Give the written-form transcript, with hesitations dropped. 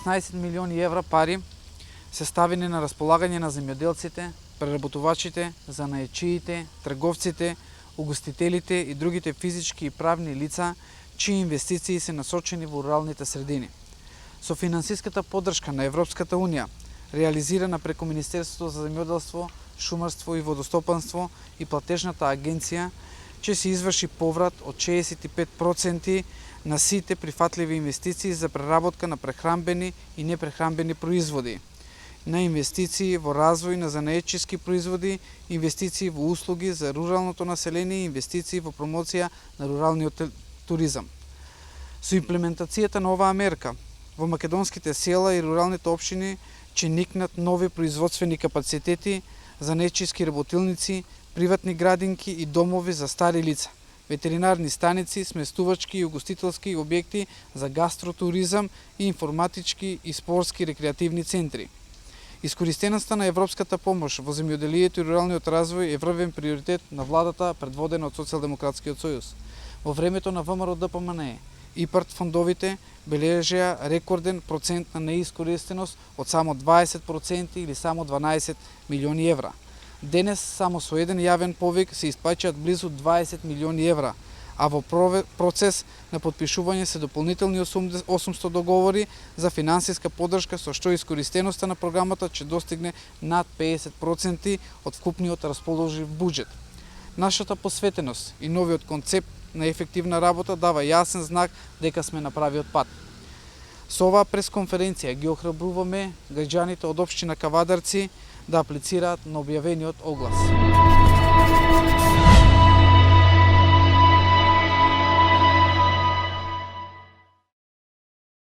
16 милиони евра пари се ставени на располагање на земјоделците, преработувачите, занаетчиите, трговците, угостителите и другите физички и правни лица, чии инвестиции се насочени во руралните средини. Со финансиската поддршка на Европската Унија, реализирана преку Министерството за земјоделство, шумарство и водостопанство и платежната агенција, ќе се изврши поврат од 65% на сите прифатливи инвестиции за преработка на прехранбени и непрехранбени производи, на инвестиции во развој на занаетчиски производи, инвестиции во услуги за руралното население и инвестиции во промоција на руралниот туризам. Со имплементацијата на оваа мерка, во македонските села и руралните општини ќе никнат нови производствени капацитети, занаетчиски работилници, приватни градинки и домови за стари лица, ветеринарни станици, сместувачки и угостителски објекти за гастротуризам и информатички и спортски рекреативни центри. Искористеноста на европската помош во земјоделието и руралниот развој е врвен приоритет на владата предводена од Социјалдемократскиот сојуз. Во времето на ВМРО ДПМНЕ, ИПАРД фондовите бележеа рекорден процент на неискористеност од само 20% или само 12 милиони евра. Денес само со еден јавен повик се исплаќаат близу 20 милиони евра, а во процес на подпишување се дополнителни 800 договори за финансиска поддршка, со што искористеноста на програмата ќе достигне над 50% од вкупниот расположив буџет. Нашата посветеност и новиот концепт на ефективна работа дава јасен знак дека сме на правиот пат. Со оваа пресконференција ги охрабруваме граѓаните од општина Кавадарци да аплицираат на објавениот оглас.